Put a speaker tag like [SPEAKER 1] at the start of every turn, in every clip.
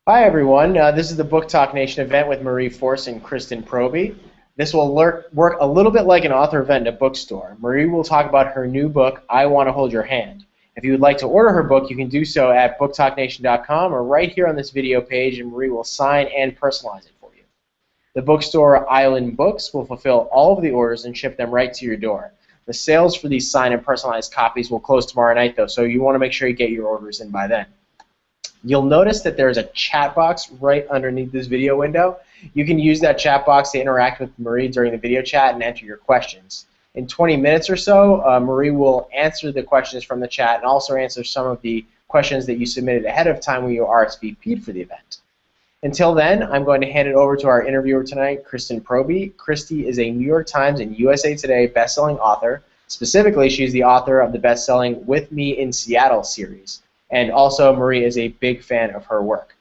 [SPEAKER 1] Hi, everyone. This is the Book Talk Nation event with Marie Force and Kristen Proby. This will work a little bit like an author event in a bookstore. Marie will talk about her new book, I Want to Hold Your Hand. If you would like to order her book, you can do so at booktalknation.com or right here on this video page, and Marie will sign and personalize it for you. The bookstore Island Books will fulfill all of the orders and ship them right to your door. The sales for these signed and personalized copies will close tomorrow night, though, so you want to make sure you get your orders in by then. You'll notice that there's a chat box right underneath this video window. You can use that chat box to interact with Marie during the video chat and enter your questions. In 20 minutes or so, Marie will answer the questions from the chat and also answer some of the questions that you submitted ahead of time when you RSVP'd for the event. Until then, I'm going to hand it over to our interviewer tonight, Kristen Proby. Christy is a New York Times and USA Today bestselling author. Specifically, she's the author of the bestselling With Me in Seattle series. And also, Marie is a big fan of her work.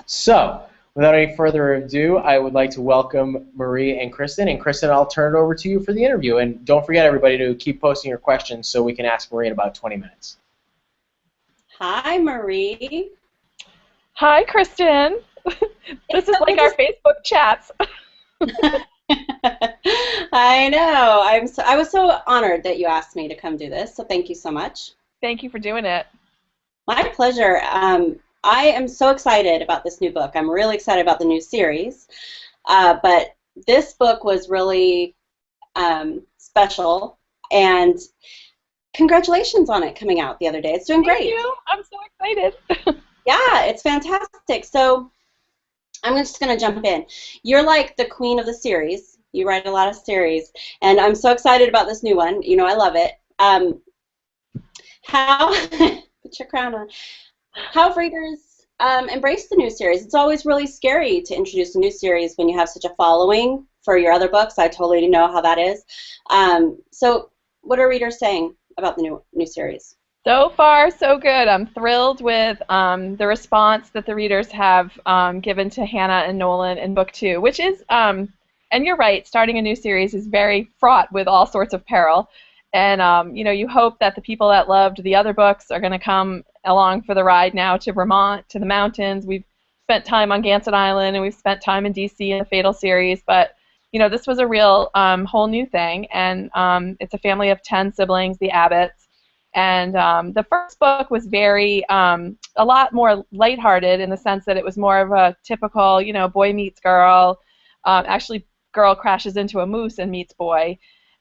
[SPEAKER 1] So, without any further ado, I would like to welcome Marie and Kristen. And Kristen, I'll turn it over to you for the interview. And don't forget, everybody, to keep posting your questions so we can ask Marie in about 20 minutes.
[SPEAKER 2] Hi, Marie.
[SPEAKER 3] Hi, Kristen. This is like our Facebook chats.
[SPEAKER 2] I know. I was so honored that you asked me to come do this, so thank you so much.
[SPEAKER 3] Thank you for doing it.
[SPEAKER 2] My pleasure. I am so excited about this new book. I'm really excited about the new series, but this book was really special, and congratulations on it coming out the other day. It's doing great.
[SPEAKER 3] Thank you. I'm so excited.
[SPEAKER 2] Yeah, it's fantastic. So I'm just going to jump in. You're like the queen of the series. You write a lot of series, and I'm so excited about this new one. You know, I love it. How put your crown on? How have readers embraced the new series? It's always really scary to introduce a new series when you have such a following for your other books. I totally know how that is. So, what are readers saying about the new series?
[SPEAKER 3] So far, so good. I'm thrilled with the response that the readers have given to Hannah and Nolan in book 2, which is, and you're right, starting a new series is very fraught with all sorts of peril. And, you know, you hope that the people that loved the other books are going to come along for the ride now to Vermont, to the mountains. We've spent time on Gansett Island, and we've spent time in D.C. in the Fatal series. But, you know, this was a real whole new thing. And it's a family of 10 siblings, the Abbotts. And the first book was very, a lot more lighthearted in the sense that it was more of a typical, you know, boy meets girl. Actually, girl crashes into a moose and meets boy.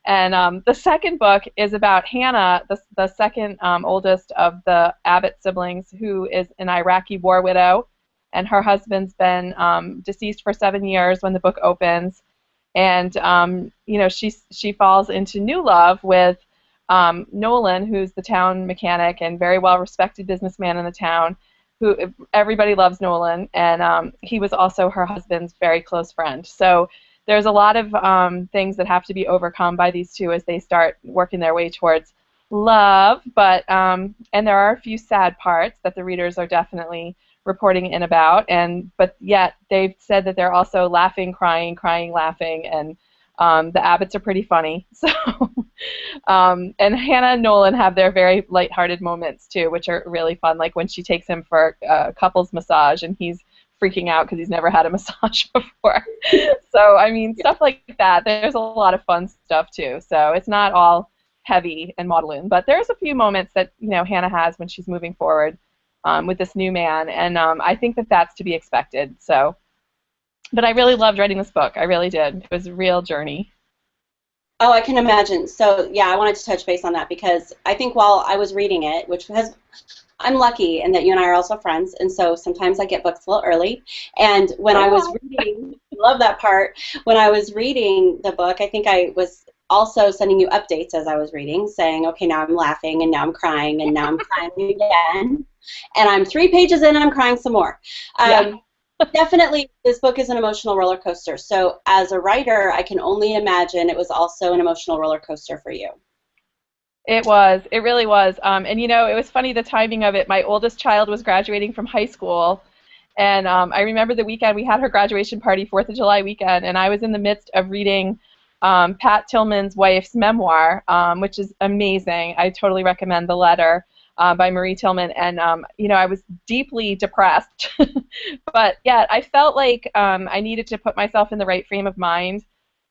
[SPEAKER 3] And the second book is about Hannah, the second oldest of the Abbott siblings, who is an Iraqi war widow, and her husband's been deceased for 7 years when the book opens. And you know, she falls into new love with Nolan, who's the town mechanic and very well-respected businessman in the town, who everybody loves Nolan, and he was also her husband's very close friend. So there's a lot of things that have to be overcome by these two as they start working their way towards love, but and there are a few sad parts that the readers are definitely reporting in about, but yet they've said that they're also laughing, crying, crying, laughing, and the Abbotts are pretty funny. So, and Hannah and Nolan have their very lighthearted moments too, which are really fun, like when she takes him for a couples massage and he's freaking out because he's never had a massage before. So, I mean, stuff like that. There's a lot of fun stuff too. So it's not all heavy and maudlin, but there's a few moments that, you know, Hannah has when she's moving forward with this new man, and I think that that's to be expected. So, but I really loved writing this book. I really did. It was a real journey.
[SPEAKER 2] Oh, I can imagine. So, yeah, I wanted to touch base on that because I think while I was reading it, I'm lucky in that you and I are also friends, and so sometimes I get books a little early. And when I was reading, I love that part, when I was reading the book, I think I was also sending you updates as I was reading, saying, okay, now I'm laughing, and now I'm crying, and now I'm crying again. And I'm 3 pages in, and I'm crying some more. Definitely, this book is an emotional roller coaster. So as a writer, I can only imagine it was also an emotional roller coaster for you.
[SPEAKER 3] It was. It really was. And, you know, it was funny, the timing of it. My oldest child was graduating from high school, and I remember the weekend we had her graduation party, 4th of July weekend, and I was in the midst of reading Pat Tillman's wife's memoir, which is amazing. I totally recommend The Letter. by Marie Tillman, and I was deeply depressed. But yeah, I felt like I needed to put myself in the right frame of mind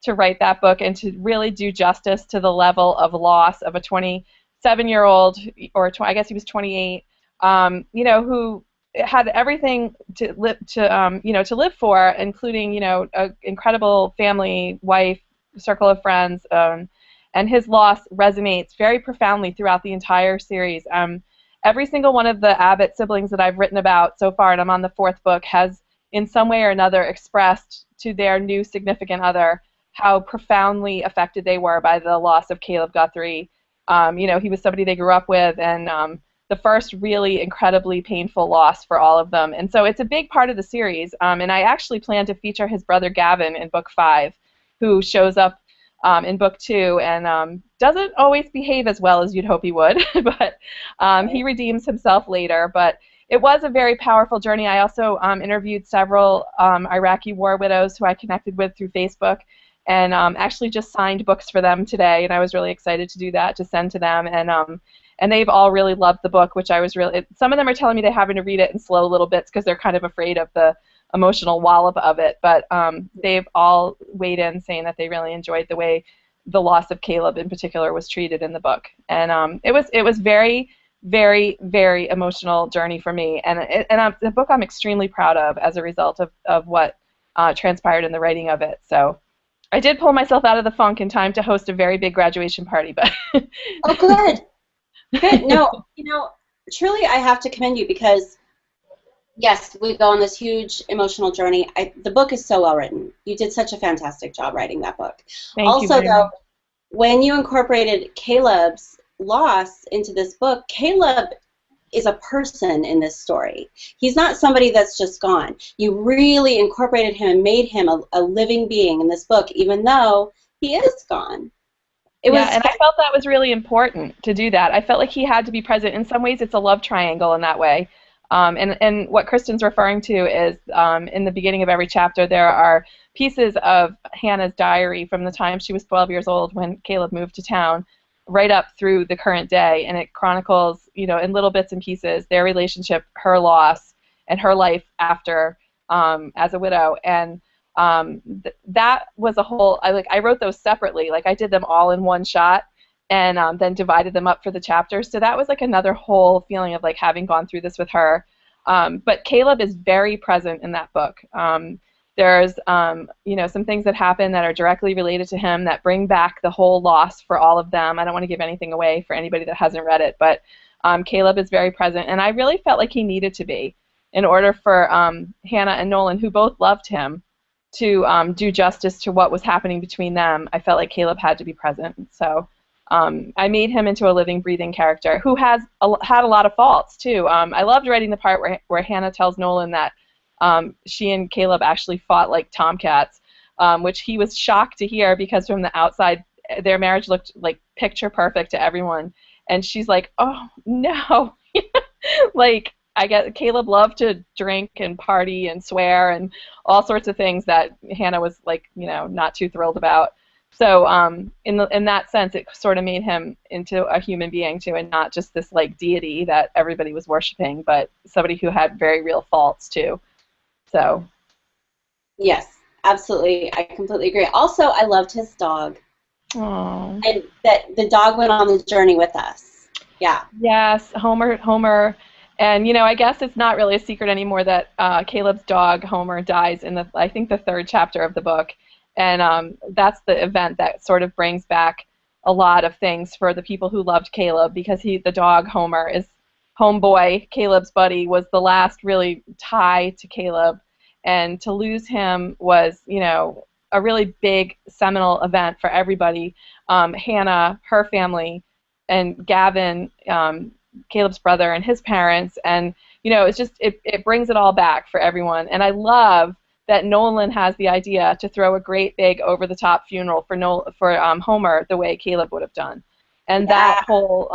[SPEAKER 3] to write that book and to really do justice to the level of loss of a 27-year-old, or I guess he was 28, who had everything to live for, including an incredible family, wife, circle of friends, and his loss resonates very profoundly throughout the entire series. Every single one of the Abbott siblings that I've written about so far, and I'm on the 4th book, has in some way or another expressed to their new significant other how profoundly affected they were by the loss of Caleb Guthrie. He was somebody they grew up with, and the first really incredibly painful loss for all of them. And so it's a big part of the series, and I actually plan to feature his brother Gavin in book 5, who shows up in book 2 and doesn't always behave as well as you'd hope he would, but he redeems himself later. But it was a very powerful journey. I also interviewed several Iraqi war widows who I connected with through Facebook, and actually just signed books for them today, and I was really excited to do that, to send to them, and they've all really loved the book, which I was really, some of them are telling me they're having to read it in slow little bits because they're kind of afraid of the emotional wallop of it, but they've all weighed in saying that they really enjoyed the way the loss of Caleb in particular was treated in the book. And it was very, very, very emotional journey for me, and the book I'm extremely proud of as a result of what transpired in the writing of it. So I did pull myself out of the funk in time to host a very big graduation party, but
[SPEAKER 2] oh, good. Good. No, truly I have to commend you because, yes, we go on this huge emotional journey. The book is so well written. You did such a fantastic job writing that book.
[SPEAKER 3] Thank you very much.
[SPEAKER 2] When you incorporated Caleb's loss into this book, Caleb is a person in this story. He's not somebody that's just gone. You really incorporated him and made him a living being in this book, even though he is gone.
[SPEAKER 3] And I felt that was really important to do that. I felt like he had to be present. In some ways, it's a love triangle in that way. And what Kristen's referring to is in the beginning of every chapter, there are pieces of Hannah's diary from the time she was 12 years old when Caleb moved to town, right up through the current day, and it chronicles, in little bits and pieces, their relationship, her loss, and her life after as a widow. And that was a whole. I wrote those separately. Like I did them all in one shot, and then divided them up for the chapters. So that was like another whole feeling of like having gone through this with her. But Caleb is very present in that book. There's some things that happen that are directly related to him that bring back the whole loss for all of them. I don't want to give anything away for anybody that hasn't read it, but Caleb is very present, and I really felt like he needed to be in order for Hannah and Nolan, who both loved him, to do justice to what was happening between them. I felt like Caleb had to be present. So I made him into a living, breathing character who had a lot of faults, too. I loved writing the part where Hannah tells Nolan that she and Caleb actually fought like tomcats, which he was shocked to hear because from the outside, their marriage looked like picture perfect to everyone. And she's like, oh, no. Like, I guess Caleb loved to drink and party and swear and all sorts of things that Hannah was like, not too thrilled about. So in that sense, it sort of made him into a human being too, and not just this like deity that everybody was worshiping, but somebody who had very real faults too. So.
[SPEAKER 2] Yes, absolutely. I completely agree. Also, I loved his dog.
[SPEAKER 3] Aww.
[SPEAKER 2] And that the dog went on the journey with us. Yeah.
[SPEAKER 3] Yes, Homer. And, I guess it's not really a secret anymore that Caleb's dog, Homer, dies in I think the 3rd chapter of the book. And that's the event that sort of brings back a lot of things for the people who loved Caleb, because the dog, Homer, is homeboy, Caleb's buddy, was the last really tie to Caleb. And to lose him was, a really big seminal event for everybody. Hannah, her family, and Gavin, Caleb's brother, and his parents, and it's just it brings it all back for everyone. And I love that Nolan has the idea to throw a great big over the top funeral for Homer the way Caleb would have done, and that whole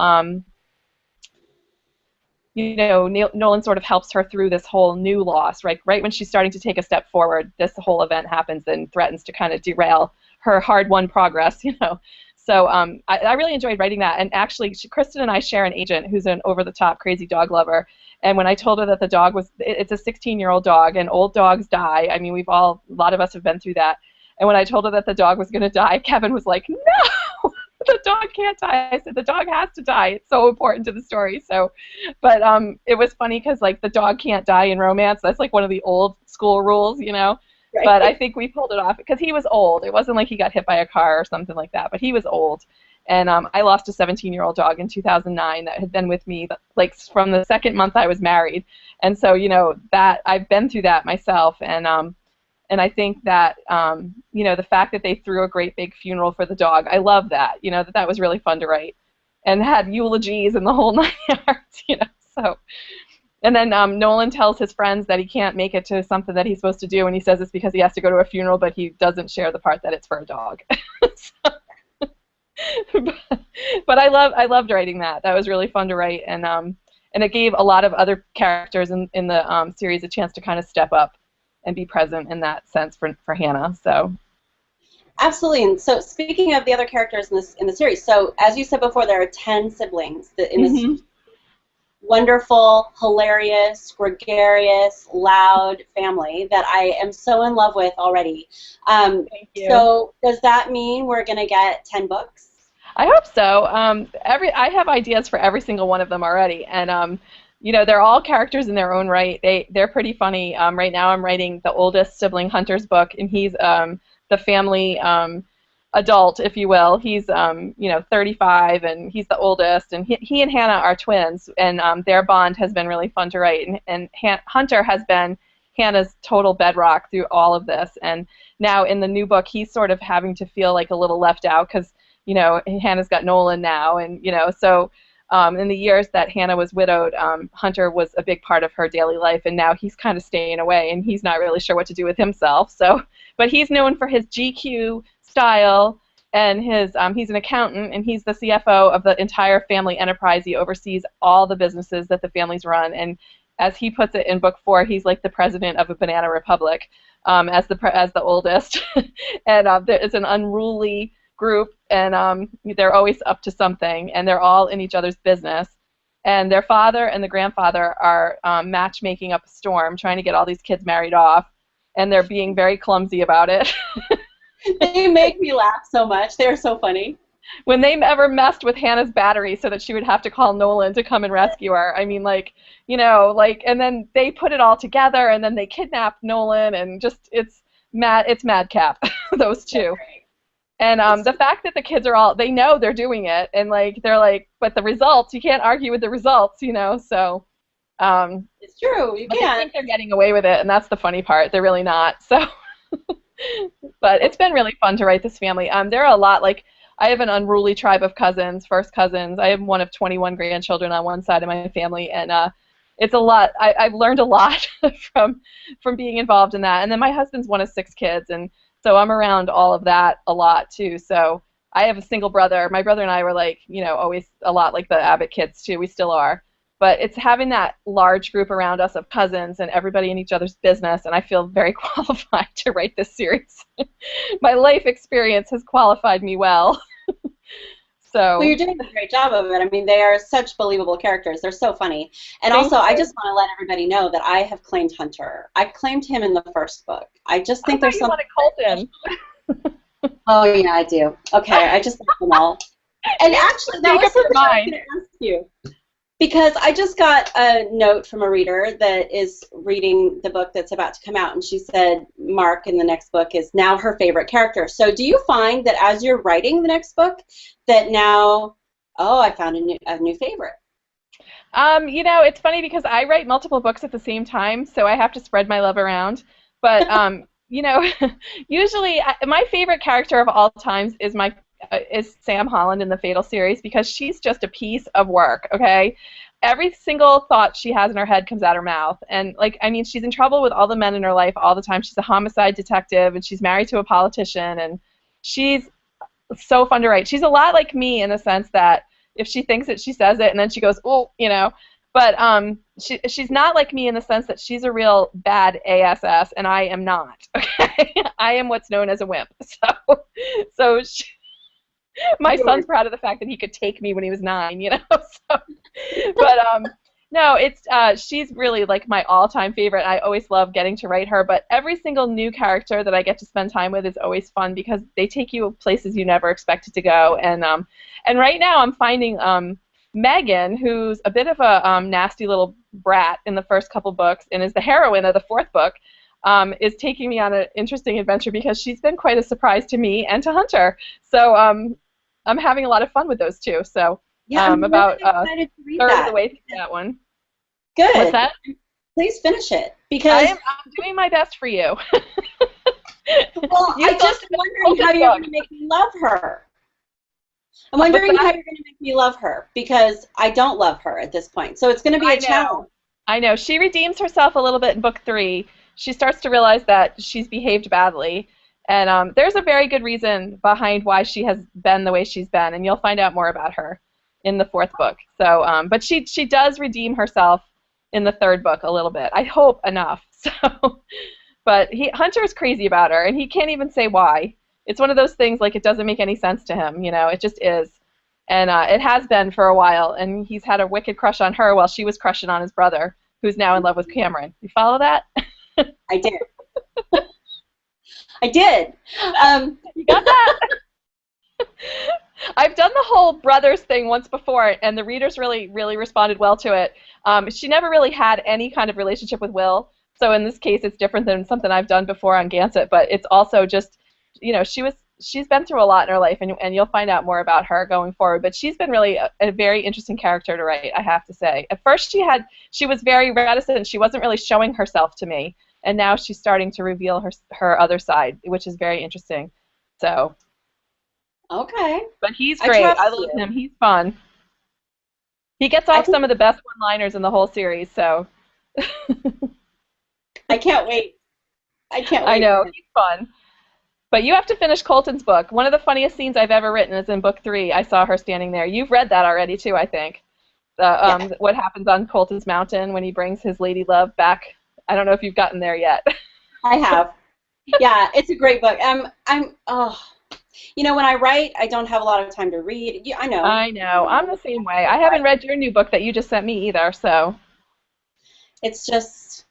[SPEAKER 3] Nolan sort of helps her through this whole new loss, right when she's starting to take a step forward. This whole event happens and threatens to kind of derail her hard-won progress, So So I really enjoyed writing that. And actually, Kristen and I share an agent who's an over-the-top crazy dog lover. And when I told her that the dog was, it's a 16-year-old dog, and old dogs die. I mean, a lot of us have been through that. And when I told her that the dog was going to die, Kevin was like, no, the dog can't die. I said, the dog has to die. It's so important to the story. So, but it was funny because, like, the dog can't die in romance. That's, like, one of the old school rules, you know. Right. But I think we pulled it off because he was old. It wasn't like he got hit by a car or something like that, but he was old. And I lost a 17-year-old dog in 2009 that had been with me, like, from the second month I was married. And so, you know, that I've been through that myself. And I think that, you know, the fact that they threw a great big funeral for the dog, I love that. You know, that was really fun to write. And had eulogies and the whole 9 yards, you know, so. And then Nolan tells his friends that he can't make it to something that he's supposed to do, and he says it's because he has to go to a funeral, but he doesn't share the part that it's for a dog. So, but I loved writing that. That was really fun to write, and it gave a lot of other characters in the series a chance to kind of step up and be present in that sense for Hannah. So.
[SPEAKER 2] Absolutely. And so, speaking of the other characters in the series, so as you said before, there are 10 siblings in this wonderful, hilarious, gregarious, loud family that I am so in love with already.
[SPEAKER 3] Thank you.
[SPEAKER 2] So, does that mean we're going to get 10 books?
[SPEAKER 3] I hope so. I have ideas for every single one of them already, and you know, they're all characters in their own right. They're pretty funny. Right now, I'm writing the oldest sibling Hunter's book, and he's the family adult, if you will. He's you know, 35, and he's the oldest, and he and Hannah are twins, and their bond has been really fun to write, and Hunter has been Hannah's total bedrock through all of this, and now in the new book he's sort of having to feel like a little left out because, you know, Hannah's got Nolan now, and, you know, so in the years that Hannah was widowed, Hunter was a big part of her daily life, and now he's kind of staying away, and he's not really sure what to do with himself. So, but he's known for his GQ style, and he's an accountant, and he's the CFO of the entire family enterprise. He oversees all the businesses that the families run, and as he puts it in book 4, he's like the president of a banana republic, as the oldest, and it's an unruly group, and they're always up to something, and they're all in each other's business. And their father and the grandfather are matchmaking up a storm, trying to get all these kids married off, and they're being very clumsy about it.
[SPEAKER 2] They make me laugh so much. They're so funny.
[SPEAKER 3] When they ever messed with Hannah's battery so that she would have to call Nolan to come and rescue her, I mean, like, you know, like, and then they put it all together, and then they kidnapped Nolan, and just, it's madcap, those two. And the fact that the kids are all, they know they're doing it, and, like, they're like, but the results, you can't argue with the results, you know, so.
[SPEAKER 2] It's true, you can't.
[SPEAKER 3] I think they're getting away with it, and that's the funny part. They're really not, so. But it's been really fun to write this family. There are a lot, like, I have an unruly tribe of cousins, first cousins. I am one of 21 grandchildren on one side of my family, and it's a lot. I've learned a lot from being involved in that. And then my husband's one of 6 kids, and so I'm around all of that a lot too. So I have a single brother. My brother and I were, like, you know, always a lot like the Abbott kids too. We still are. But it's having that large group around us of cousins and everybody in each other's business, and I feel very qualified to write this series. My life experience has qualified me well. So.
[SPEAKER 2] Well, you're doing a great job of it. I mean, they are such believable characters. They're so funny. And also, I just want to let everybody know that I have claimed Hunter. I claimed him in the first book. I just think there's something.
[SPEAKER 3] Colton.
[SPEAKER 2] Oh, yeah, I do. Okay, I just like them all. And actually, that was something I was going to ask you. Because I just got a note from a reader that is reading the book that's about to come out, and she said Mark in the next book is now her favorite character. So do you find that as you're writing the next book that now, oh, I found a new favorite?
[SPEAKER 3] You know, it's funny because I write multiple books at the same time, so I have to spread my love around. But, you know, usually my favorite character of all times is Sam Holland in the Fatal series, because she's just a piece of work, okay? Every single thought she has in her head comes out her mouth. And, like, I mean, she's in trouble with all the men in her life all the time. She's a homicide detective, and she's married to a politician, and she's so fun to write. She's a lot like me in the sense that if she thinks it, she says it, and then she goes, oh, you know. But she's not like me in the sense that she's a real bad ASS, and I am not, okay? I am what's known as a wimp. So My son's proud of the fact that he could take me when he was 9, you know. So, but no, it's she's really like my all-time favorite. I always love getting to write her. But every single new character that I get to spend time with is always fun because they take you places you never expected to go. And right now I'm finding Megan, who's a bit of a nasty little brat in the first couple books and is the heroine of the 4th book. Is taking me on an interesting adventure because she's been quite a surprise to me and to Hunter. So I'm having a lot of fun with those two. So
[SPEAKER 2] yeah, I'm
[SPEAKER 3] about
[SPEAKER 2] excited to read
[SPEAKER 3] third
[SPEAKER 2] that.
[SPEAKER 3] of the way through that one.
[SPEAKER 2] Good.
[SPEAKER 3] What's that?
[SPEAKER 2] Please finish it because
[SPEAKER 3] I'm doing my best for you.
[SPEAKER 2] Well, I'm just wondering how you're going to make me love her. I'm wondering how you're going to make me love her because I don't love her at this point. So it's going to be a challenge.
[SPEAKER 3] I know. She redeems herself a little bit in book 3. She starts to realize that she's behaved badly, and there's a very good reason behind why she has been the way she's been, and you'll find out more about her in the 4th book. So, but she does redeem herself in the 3rd book a little bit. I hope enough. So, but Hunter's crazy about her, and he can't even say why. It's one of those things like it doesn't make any sense to him, you know. It just is, and it has been for a while. And he's had a wicked crush on her while she was crushing on his brother, who's now in love with Cameron. You follow that?
[SPEAKER 2] I did. I did.
[SPEAKER 3] You got that? I've done the whole brothers thing once before, and the readers really, really responded well to it. She never really had any kind of relationship with Will, so in this case it's different than something I've done before on Gansett, but it's also just, you know, she's been through a lot in her life, and you'll find out more about her going forward, but she's been really a very interesting character to write, I have to say. At first she was very reticent, she wasn't really showing herself to me, and now she's starting to reveal her other side, which is very interesting. So.
[SPEAKER 2] Okay.
[SPEAKER 3] But he's great. I love him. He's fun. He gets off some of the best one-liners in the whole series, so.
[SPEAKER 2] I can't wait. I
[SPEAKER 3] know. He's fun. But you have to finish Colton's book. One of the funniest scenes I've ever written is in book 3. I saw her standing there. You've read that already, too, I think. What happens on Colton's Mountain when he brings his lady love back. I don't know if you've gotten there yet.
[SPEAKER 2] I have. Yeah, it's a great book. You know, when I write, I don't have a lot of time to read. Yeah, I know.
[SPEAKER 3] I know. I'm the same way. I haven't read your new book that you just sent me either, so.
[SPEAKER 2] It's just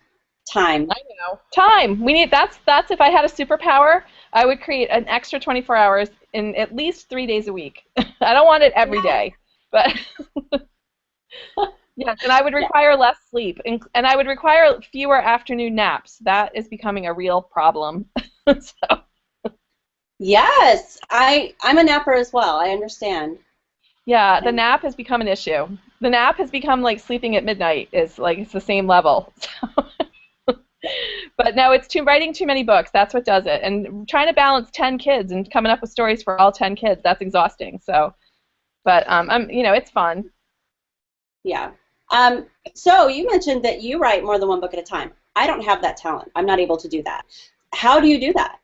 [SPEAKER 2] time.
[SPEAKER 3] I know. Time. We need. That's if I had a superpower, I would create an extra 24 hours in at least 3 days a week. I don't want it every day, but. Yes, and I would require less sleep, and I would require fewer afternoon naps. That is becoming a real problem. So.
[SPEAKER 2] Yes, I'm a napper as well. I understand.
[SPEAKER 3] Yeah, the nap has become an issue. The nap has become like sleeping at midnight. It's the same level. So. But no, it's writing too many books. That's what does it. And trying to balance 10 kids and coming up with stories for all 10 kids, that's exhausting. So, but it's fun.
[SPEAKER 2] Yeah. So you mentioned that you write more than one book at a time. I don't have that talent. I'm not able to do that. How do you do that?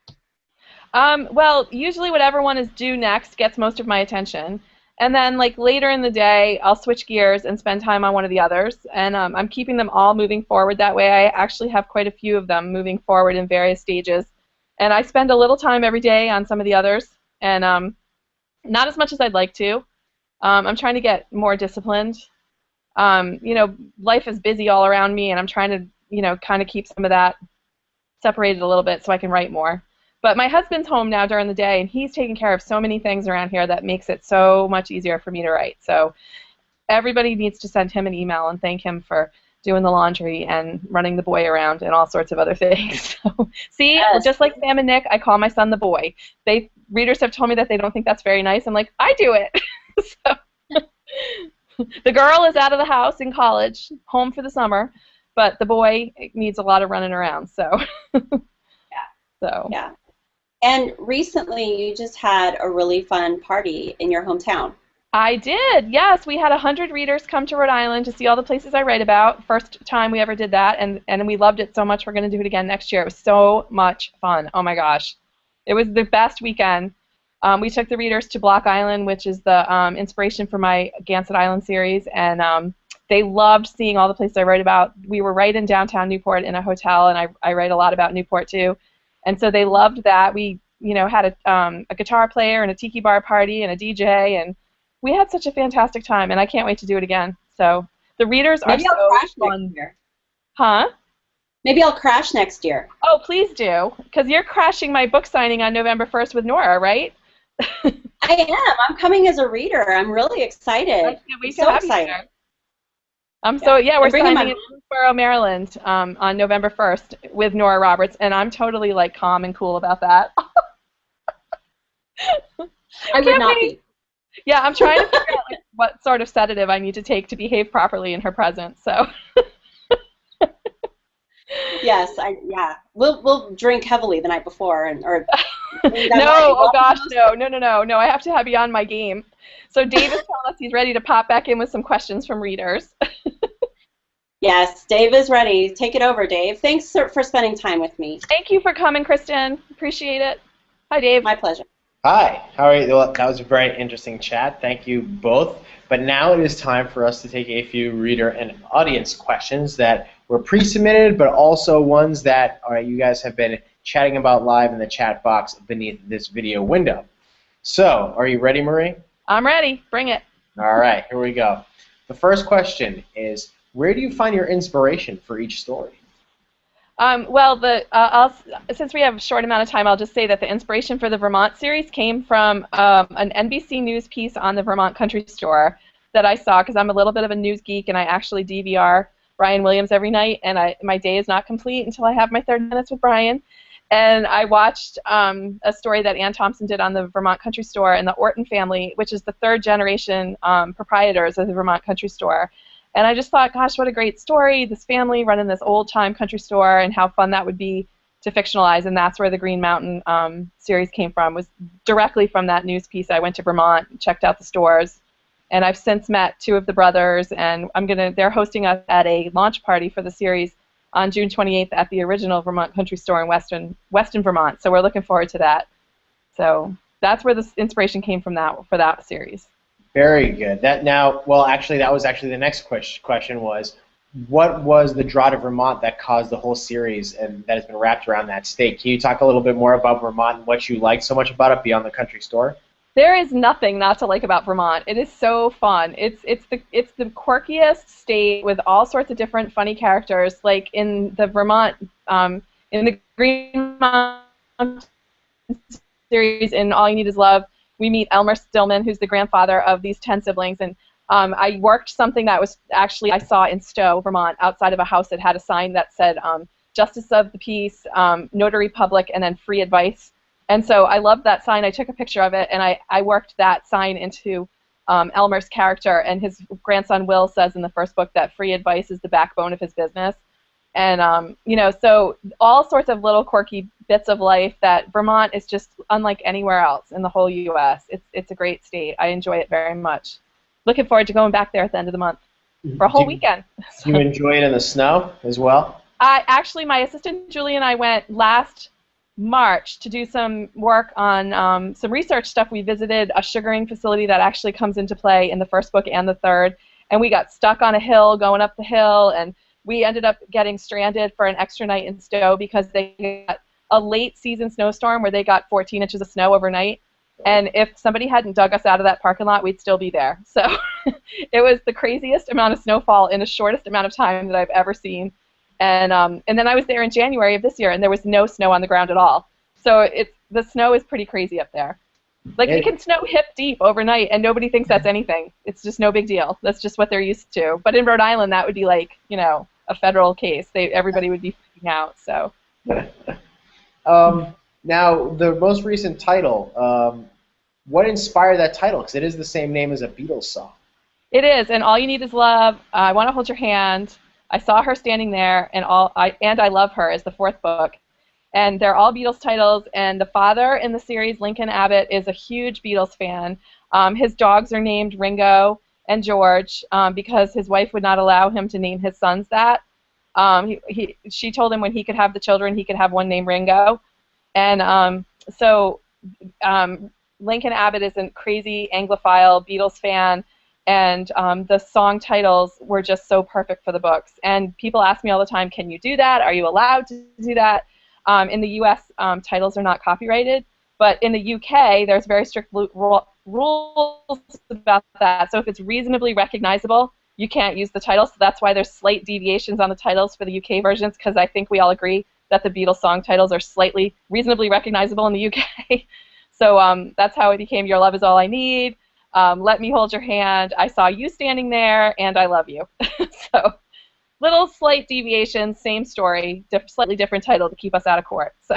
[SPEAKER 3] Well, usually whatever one is due next gets most of my attention. And then like later in the day, I'll switch gears and spend time on one of the others. And I'm keeping them all moving forward that way. I actually have quite a few of them moving forward in various stages. And I spend a little time every day on some of the others. And not as much as I'd like to. I'm trying to get more disciplined. Life is busy all around me, and I'm trying to, kind of keep some of that separated a little bit so I can write more. But my husband's home now during the day, and he's taking care of so many things around here that makes it so much easier for me to write. So everybody needs to send him an email and thank him for doing the laundry and running the boy around and all sorts of other things. So, see,
[SPEAKER 2] yes.
[SPEAKER 3] Just like Sam and Nick, I call my son the boy. Readers have told me that they don't think that's very nice. I'm like, I do it. So the girl is out of the house in college, home for the summer, but the boy needs a lot of running around. So
[SPEAKER 2] yeah. And recently, you just had a really fun party in your hometown.
[SPEAKER 3] I did, yes. We had 100 readers come to Rhode Island to see all the places I write about. First time we ever did that, and we loved it so much we're going to do it again next year. It was so much fun. Oh, my gosh. It was the best weekend. We took the readers to Block Island, which is the inspiration for my Gansett Island series, and they loved seeing all the places I write about. We were right in downtown Newport in a hotel, and I write a lot about Newport, too. And so they loved that. We had a guitar player and a tiki bar party and a DJ, and we had such a fantastic time, and I can't wait to do it again. So the readers are
[SPEAKER 2] Maybe I'll
[SPEAKER 3] so
[SPEAKER 2] crash
[SPEAKER 3] fun.
[SPEAKER 2] next year.
[SPEAKER 3] Huh?
[SPEAKER 2] Maybe I'll crash next year.
[SPEAKER 3] Oh, please do, because you're crashing my book signing on November 1st with Nora, right?
[SPEAKER 2] I am. I'm coming as a reader. I'm really excited.
[SPEAKER 3] I can't wait to
[SPEAKER 2] so
[SPEAKER 3] have you
[SPEAKER 2] excited.
[SPEAKER 3] there. We're
[SPEAKER 2] bringing
[SPEAKER 3] signing in Owensboro, Maryland, on November 1st with Nora Roberts, and I'm totally like calm and cool about that.
[SPEAKER 2] I would not be.
[SPEAKER 3] Yeah, I'm trying to figure out like, what sort of sedative I need to take to behave properly in her presence. So.
[SPEAKER 2] Yes, we'll drink heavily the night before,
[SPEAKER 3] no, oh gosh, no. I have to have you on my game. So Dave is telling us he's ready to pop back in with some questions from readers.
[SPEAKER 2] Yes, Dave is ready. Take it over, Dave. Thanks for spending time with me.
[SPEAKER 3] Thank you for coming, Kristen. Appreciate it. Hi, Dave.
[SPEAKER 2] My pleasure.
[SPEAKER 1] Hi, how are you? Well, that was a very interesting chat. Thank you both. But now it is time for us to take a few reader and audience questions that were pre-submitted, but also ones that you guys have been chatting about live in the chat box beneath this video window. So, are you ready, Marie?
[SPEAKER 3] I'm ready. Bring it.
[SPEAKER 1] All right, here we go. The first question is, where do you find your inspiration for each story?
[SPEAKER 3] Since we have a short amount of time, I'll just say that the inspiration for the Vermont series came from an NBC News piece on the Vermont Country Store that I saw, because I'm a little bit of a news geek, and I actually DVR Brian Williams every night, and my day is not complete until I have my 30 minutes with Brian. And I watched a story that Ann Thompson did on the Vermont Country Store and the Orton family, which is the third generation proprietors of the Vermont Country Store. And I just thought, gosh, what a great story, this family running this old-time country store, and how fun that would be to fictionalize. And that's where the Green Mountain series came from, was directly from that news piece. I went to Vermont, checked out the stores, and I've since met two of the brothers, and they're hosting us at a launch party for the series on June 28th at the original Vermont Country Store in Weston, Vermont. So we're looking forward to that. So that's where the inspiration came from for that series.
[SPEAKER 1] Very good. That was actually the next question was, what was the draw to Vermont that caused the whole series and that has been wrapped around that state? Can you talk a little bit more about Vermont and what you liked so much about it beyond the country store?
[SPEAKER 3] There is nothing not to like about Vermont. It is so fun. It's the quirkiest state with all sorts of different funny characters. Like in the Vermont, in the Green Mountain series, in All You Need Is Love, we meet Elmer Stillman, who's the grandfather of these 10 siblings, and I worked something that was actually I saw in Stowe, Vermont, outside of a house that had a sign that said Justice of the Peace, Notary Public, and then Free Advice. And so I loved that sign. I took a picture of it, and I worked that sign into Elmer's character, and his grandson Will says in the first book that free advice is the backbone of his business. And, so all sorts of little quirky bits of life that Vermont is just unlike anywhere else in the whole U.S. It's a great state. I enjoy it very much. Looking forward to going back there at the end of the month for a whole weekend.
[SPEAKER 1] Do you enjoy it in the snow as well?
[SPEAKER 3] Actually, my assistant Julie and I went last March to do some work on some research stuff. We visited a sugaring facility that actually comes into play in the first book and the third, and we got stuck on a hill going up the hill, and we ended up getting stranded for an extra night in Stowe because they got a late season snowstorm where they got 14 inches of snow overnight, and if somebody hadn't dug us out of that parking lot, we'd still be there. So it was the craziest amount of snowfall in the shortest amount of time that I've ever seen. And then I was there in January of this year, and there was no snow on the ground at all. So the snow is pretty crazy up there. Like, it can snow hip deep overnight, and nobody thinks that's anything. It's just no big deal. That's just what they're used to. But in Rhode Island, that would be like, a federal case. Everybody would be freaking out. So.
[SPEAKER 1] Now, the most recent title, what inspired that title? Because it is the same name as a Beatles song.
[SPEAKER 3] It is, and All You Need Is Love, I Want to Hold Your Hand, I Saw Her Standing There, and I Love Her is the fourth book. And they're all Beatles titles, and the father in the series, Lincoln Abbott, is a huge Beatles fan. His dogs are named Ringo and George because his wife would not allow him to name his sons that. She told him when he could have the children, he could have one named Ringo. And so Lincoln Abbott is a crazy Anglophile Beatles fan, and the song titles were just so perfect for the books. And people ask me all the time, can you do that? Are you allowed to do that? In the U.S., titles are not copyrighted, But in the UK, there's very strict rules about that. So if it's reasonably recognizable, you can't use the title. So that's why there's slight deviations on the titles for the UK versions, because I think we all agree that the Beatles song titles are slightly reasonably recognizable in the UK. So that's how it became Your Love Is All I Need, Let Me Hold Your Hand, I Saw You Standing There, and I Love You. So little slight deviations, same story, slightly different title to keep us out of court. So.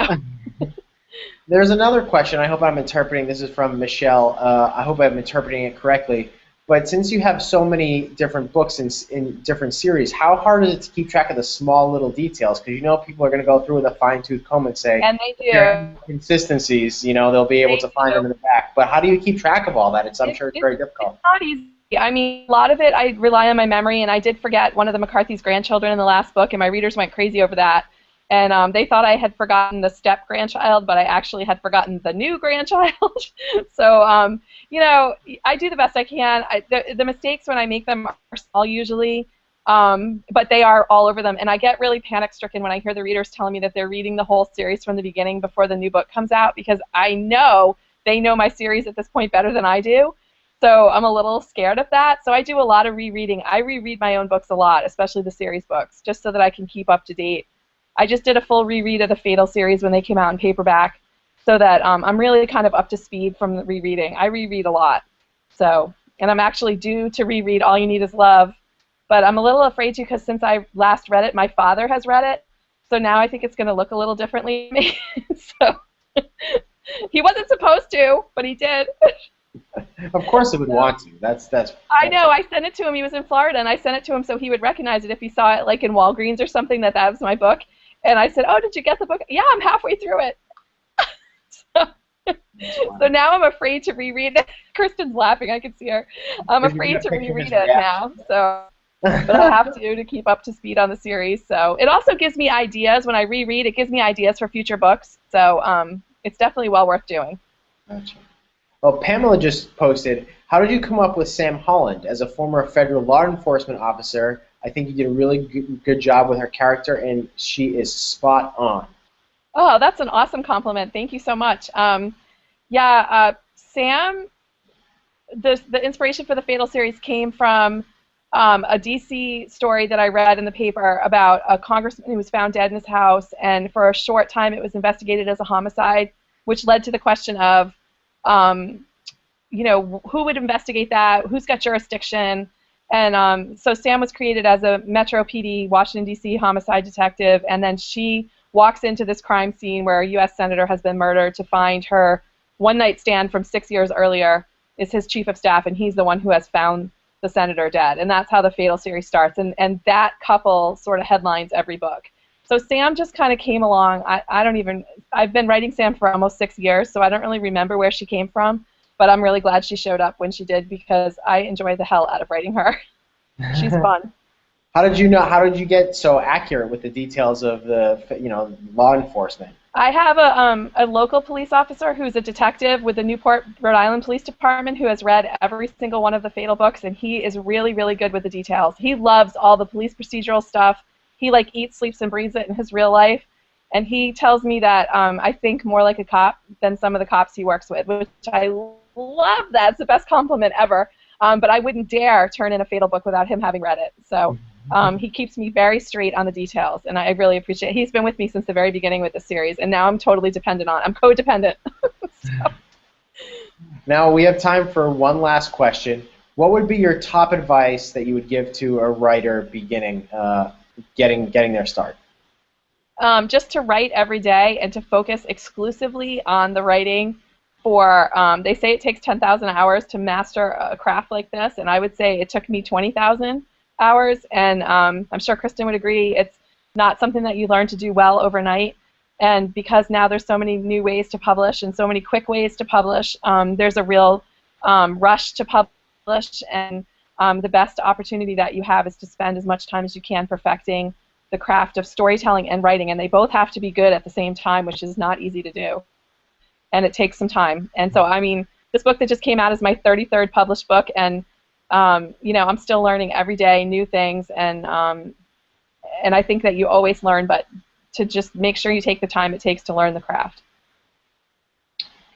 [SPEAKER 1] There's another question. I hope I'm interpreting. This is from Michelle. I hope I'm interpreting it correctly. But since you have so many different books in different series, how hard is it to keep track of the small little details? Because you know people are going to go through with a fine-tooth comb and say,
[SPEAKER 3] and they do.
[SPEAKER 1] Consistencies, you know, they'll be able to find them in the back. But how do you keep track of all that? I'm sure it's very difficult.
[SPEAKER 3] It's not easy. I mean, a lot of it I rely on my memory, and I did forget one of the McCarthy's grandchildren in the last book, and my readers went crazy over that. And they thought I had forgotten the step-grandchild, but I actually had forgotten the new grandchild. So, you know, I do the best I can. The mistakes when I make them are small usually, but they are all over them. And I get really panic-stricken when I hear the readers telling me that they're reading the whole series from the beginning before the new book comes out, because I know they know my series at this point better than I do. So I'm a little scared of that. So I do a lot of rereading. I reread my own books a lot, especially the series books, just so that I can keep up to date. I just did a full reread of the Fatal series when they came out in paperback, so that I'm really kind of up to speed from the rereading. I reread a lot. So, and I'm actually due to reread All You Need Is Love, but I'm a little afraid to, because since I last read it, my father has read it, so now I think it's going to look a little differently to me. So he wasn't supposed to, but he did.
[SPEAKER 1] Of course he would want to. That's
[SPEAKER 3] I know. I sent it to him. He was in Florida, and I sent it to him so he would recognize it if he saw it like in Walgreens or something, that was my book. And I said, "Oh, did you get the book?" "Yeah, I'm halfway through it." So now I'm afraid to reread it. Kristen's laughing. I can see her. I'm afraid to reread it now. So, but I have to keep up to speed on the series. So it also gives me ideas when I reread. It gives me ideas for future books. So it's definitely well worth doing.
[SPEAKER 1] Gotcha. Well, Pamela just posted, how did you come up with Sam Holland? As a former federal law enforcement officer, I think you did a really good job with her character, and she is spot on.
[SPEAKER 3] Oh, that's an awesome compliment. Thank you so much. Sam, the inspiration for the Fatal series came from a D.C. story that I read in the paper about a congressman who was found dead in his house, and for a short time it was investigated as a homicide, which led to the question of, you know, who would investigate that? Who's got jurisdiction? And so Sam was created as a Metro PD, Washington, D.C. homicide detective, and then she walks into this crime scene where a U.S. senator has been murdered to find her one-night stand from 6 years earlier is his chief of staff, and he's the one who has found the senator dead. And that's how the Fatal series starts. And that couple sort of headlines every book. So Sam just kind of came along. I've been writing Sam for almost 6 years, so I don't really remember where she came from, but I'm really glad she showed up when she did, because I enjoy the hell out of writing her. She's fun.
[SPEAKER 1] How did you get so accurate with the details of the, you know, law enforcement?
[SPEAKER 3] I have a local police officer who's a detective with the Newport, Rhode Island Police Department, who has read every single one of the Fatal books, and he is really, really good with the details. He loves all the police procedural stuff. He like eats, sleeps, and breathes it in his real life. And he tells me that I think more like a cop than some of the cops he works with, which I love that. It's the best compliment ever. But I wouldn't dare turn in a Fatal book without him having read it. So he keeps me very straight on the details, and I really appreciate it. He's been with me since the very beginning with the series, and now I'm totally dependent on it. I'm codependent. So.
[SPEAKER 1] Now we have time for one last question. What would be your top advice that you would give to a writer beginning, getting their start?
[SPEAKER 3] Just to write every day and to focus exclusively on the writing. They say it takes 10,000 hours to master a craft like this, and I would say it took me 20,000 hours, and I'm sure Kristen would agree. It's not something that you learn to do well overnight, and because now there's so many new ways to publish and so many quick ways to publish, there's a real rush to publish, and the best opportunity that you have is to spend as much time as you can perfecting the craft of storytelling and writing, and they both have to be good at the same time, which is not easy to do, and it takes some time. And so, I mean, this book that just came out is my 33rd published book, and you know, I'm still learning every day new things, and I think that you always learn, but to just make sure you take the time it takes to learn the craft.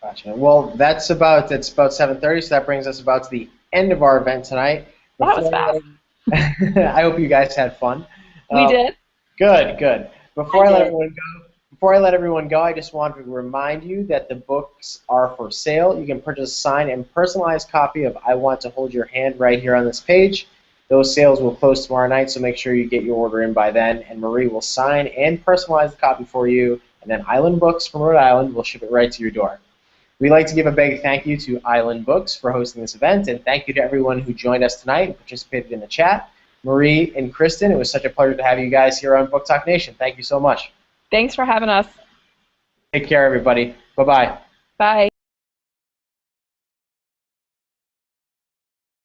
[SPEAKER 1] Gotcha. Well, it's about 7:30, so that brings us about to the end of our event tonight.
[SPEAKER 3] That was fast.
[SPEAKER 1] I hope you guys had fun.
[SPEAKER 3] We did.
[SPEAKER 1] Good, good.
[SPEAKER 2] I did.
[SPEAKER 1] Before I let everyone go, I just want to remind you that the books are for sale. You can purchase a signed and personalized copy of I Want to Hold Your Hand right here on this page. Those sales will close tomorrow night, so make sure you get your order in by then, and Marie will sign and personalize the copy for you, and then Island Books from Rhode Island will ship it right to your door. We'd like to give a big thank you to Island Books for hosting this event, and thank you to everyone who joined us tonight and participated in the chat. Marie and Kristen, it was such a pleasure to have you guys here on Book Talk Nation. Thank you so much.
[SPEAKER 3] Thanks for having us.
[SPEAKER 1] Take care, everybody. Bye-bye.
[SPEAKER 3] Bye.